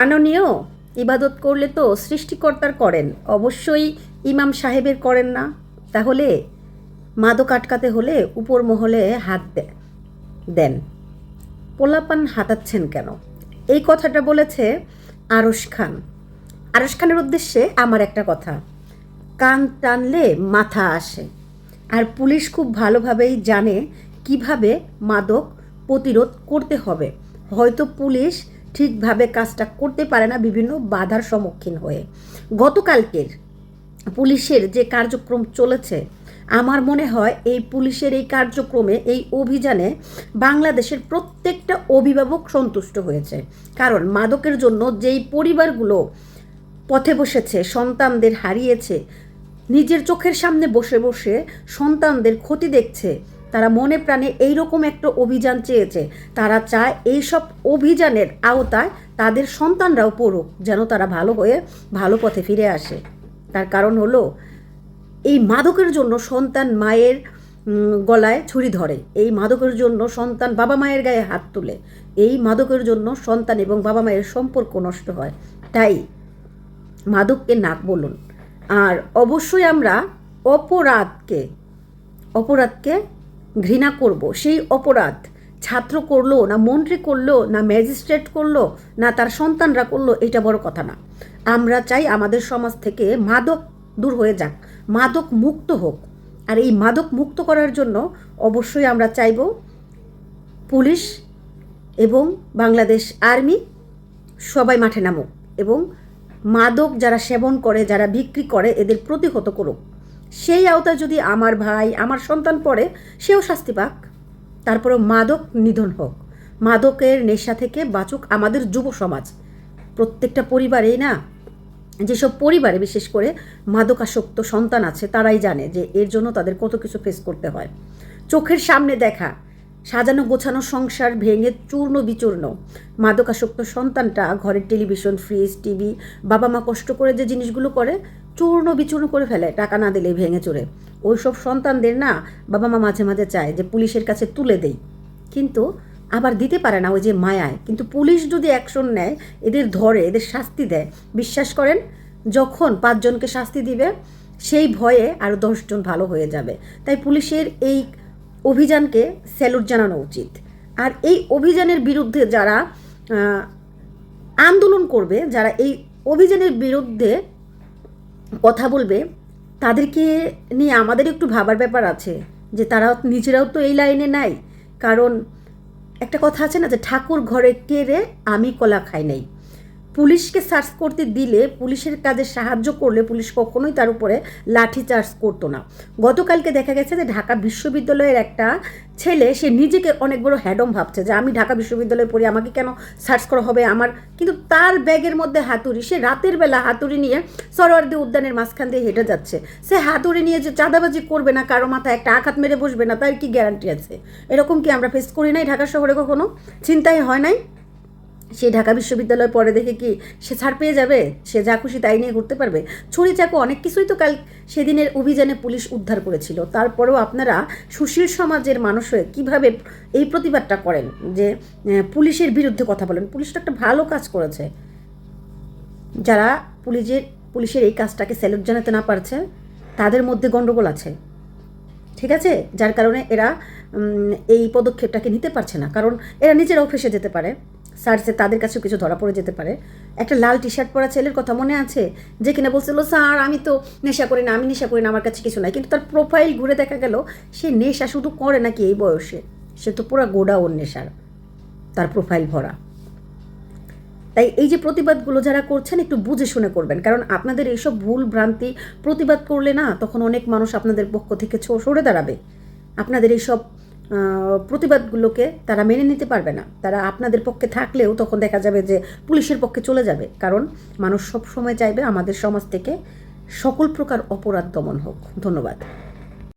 মাননীয়, ইবাদত করলে তো সৃষ্টিকর্তার করেন, অবশ্যই ইমাম সাহেবের করেন না। তাহলে মাদক আটকাতে হলে উপর মহলে হাত দেন, পোলাপান হাতাচ্ছেন কেন? এই কথাটা বলেছে আরশ খান। আরশ খানের উদ্দেশ্যে আমার একটা কথা, কান টানলে মাথা আসে। আর পুলিশ খুব ভালোভাবেই জানে কিভাবে মাদক প্রতিরোধ করতে হবে। হয়তো পুলিশ ঠিকভাবে কাজটা করতে পারে না বিভিন্ন বাধার সম্মুখীন হয়ে। গতকালকের পুলিশের যে কার্যক্রম চলেছে, আমার মনে হয় এই পুলিশের এই কার্যক্রমে, এই অভিযানে বাংলাদেশের প্রত্যেকটা অভিভাবক সন্তুষ্ট হয়েছে। কারণ মাদকের জন্য যেই পরিবারগুলো পথে বসেছে, সন্তানদের হারিয়েছে, নিজের চোখের সামনে বসে বসে সন্তানদের ক্ষতি দেখছে, তারা মনে প্রাণে এইরকম একটা অভিযান চেয়েছে। তারা চায় এইসব অভিযানের আওতায় তাদের সন্তানরাও পড়ুক, যেন তারা ভালো হয়ে ভালো পথে ফিরে আসে। তার কারণ হলো, এই মাদকের জন্য সন্তান মায়ের গলায় ছুরি ধরে, এই মাদকের জন্য সন্তান বাবা মায়ের গায়ে হাত তুলে, এই মাদকের জন্য সন্তান এবং বাবা মায়ের সম্পর্ক নষ্ট হয়। তাই মাদককে নাক বলুন। আর অবশ্যই আমরা অপরাধকে ঘৃণা করব। সেই অপরাধ ছাত্র করলো না মন্ত্রী করলো না ম্যাজিস্ট্রেট করলো না তার সন্তানরা করলো, এটা বড় কথা না। আমরা চাই আমাদের সমাজ থেকে মাদক দূর হয়ে যাক, মাদক মুক্ত হোক। আর এই মাদক মুক্ত করার জন্য অবশ্যই আমরা চাইব পুলিশ এবং বাংলাদেশ আর্মি সবাই মাঠে নামুক এবং মাদক যারা সেবন করে, যারা বিক্রি করে, এদের প্রতিহত করুক। সেই আওতায় যদি আমার ভাই, আমার সন্তান পড়ে, সেও শাস্তি পাক। তারপরেও মাদক নিধন হোক, মাদকের নেশা থেকে বাঁচুক আমাদের যুব সমাজ। প্রত্যেকটা পরিবারেই না, যেসব পরিবারে বিশেষ করে মাদকাসক্ত সন্তান আছে, তারাই জানে যে এর জন্য তাদের কত কিছু ফেস করতে হয়। চোখের সামনে দেখা সাজানো গোছানো সংসার ভেঙে চূর্ণ বিচূর্ণ, মাদকাসক্ত সন্তানটা ঘরের টেলিভিশন, ফ্রিজ, টিভি, বাবা মা কষ্ট করে যে জিনিসগুলো করে চূর্ণ বিচূর্ণ করে ফেলে, টাকা না দিলে ভেঙে চুরে। ওই সব সন্তানদের না বাবা মা মাঝে মাঝে চায় যে পুলিশের কাছে তুলে দেই, কিন্তু আবার দিতে পারে না ওই যে মায়ায়। কিন্তু পুলিশ যদি অ্যাকশন নেয়, এদের ধরে, এদের শাস্তি দেয়, বিশ্বাস করেন যখন 5 জনকে শাস্তি দিবে, সেই ভয়ে আরও 10 জন ভালো হয়ে যাবে। তাই পুলিশের এই অভিযানকে স্যালুট জানানো উচিত। আর এই অভিযানের বিরুদ্ধে যারা আন্দোলন করবে, যারা এই অভিযানের বিরুদ্ধে কথা বলবে, তাদেরকে নিয়ে আমাদের একটু ভাবার ব্যাপার আছে যে তারা নিজেরাও তো এই লাইনে নাই। কারণ একটা কথা আছে না যে ঠাকুর ঘরে কেড়ে আমি কলা খাই নাই। পুলিশকে সার্চ করতে দিলে, পুলিশের কাজে সাহায্য করলে পুলিশ কখনোই তার উপরে লাঠি চার্জ করতো না। গতকালকে দেখা গেছে যে ঢাকা বিশ্ববিদ্যালয়ের একটা ছেলে, সে নিজেকে অনেক বড় হ্যাডম ভাবছে যে আমি ঢাকা বিশ্ববিদ্যালয়ে পড়ি, আমাকে কেন সার্চ করা হবে আমার। কিন্তু তার ব্যাগের মধ্যে হাতুড়ি, সে রাতের বেলা হাতুড়ি নিয়ে সরোয়ার্দী উদ্যানের মাঝখান দিয়ে হেঁটে যাচ্ছে। সে হাতুড়ি নিয়ে যে চাঁদাবাজি করবে না, কারো মাথায় একটা আঘাত মেরে বসবে না, তার কি গ্যারান্টি আছে? এরকম কি আমরা ফেস করি নাই ঢাকা শহরে? কখনো চিন্তাই হয় নাই? সে ঢাকা বিশ্ববিদ্যালয় পরে দেখে কি সে ছাড় পেয়ে যাবে? সে যা খুশি তাই নিয়ে ঘুরতে পারবে? ছুরি চাকু অনেক কিছুই তো কাল সেদিনের অভিযানে পুলিশ উদ্ধার করেছিল। তারপরেও আপনারা সুশীল সমাজের মানুষ হয়ে কীভাবে এই প্রতিবাদটা করেন যে পুলিশের বিরুদ্ধে কথা বলেন? পুলিশ তো একটা ভালো কাজ করেছে। যারা পুলিশের এই কাজটাকে স্যালুট জানাতে না পারছে, তাদের মধ্যে গণ্ডগোল আছে, ঠিক আছে? যার কারণে এরা এই পদক্ষেপটাকে নিতে পারছে না। কারণ এরা নিজেরাও ফেসে যেতে পারে, সার্চে তাদের কাছেও কিছু ধরা পড়ে যেতে পারে। একটা লাল টি শার্ট পরা ছেলের কথা মনে আছে, যে কিনা বলছিল স্যার আমি তো নেশা করি না, আমার কাছে কিছু নাই। কিন্তু তার প্রোফাইল ঘুরে দেখা গেল সে নেশা শুধু করে নাকি এই বয়সে, সে তো পুরো গোডাউন নেশার, তার প্রোফাইল ভরা। তাই এই যে প্রতিবাদগুলো যারা করছেন একটু বুঝে শুনে করবেন, কারণ আপনাদের এইসব ভুল ভ্রান্তি প্রতিবাদ করলে না, তখন অনেক মানুষ আপনাদের পক্ষ থেকে সরে দাঁড়াবে। আপনাদের এইসব প্রতিবাদগুলোকে তারা মেনে নিতে পারবে না। তারা আপনাদের পক্ষে থাকলেও তখন দেখা যাবে যে পুলিশের পক্ষে চলে যাবে। কারণ মানুষ সব সময় চাইবে আমাদের সমাজ থেকে সকল প্রকার অপরাধ দমন হোক। ধন্যবাদ।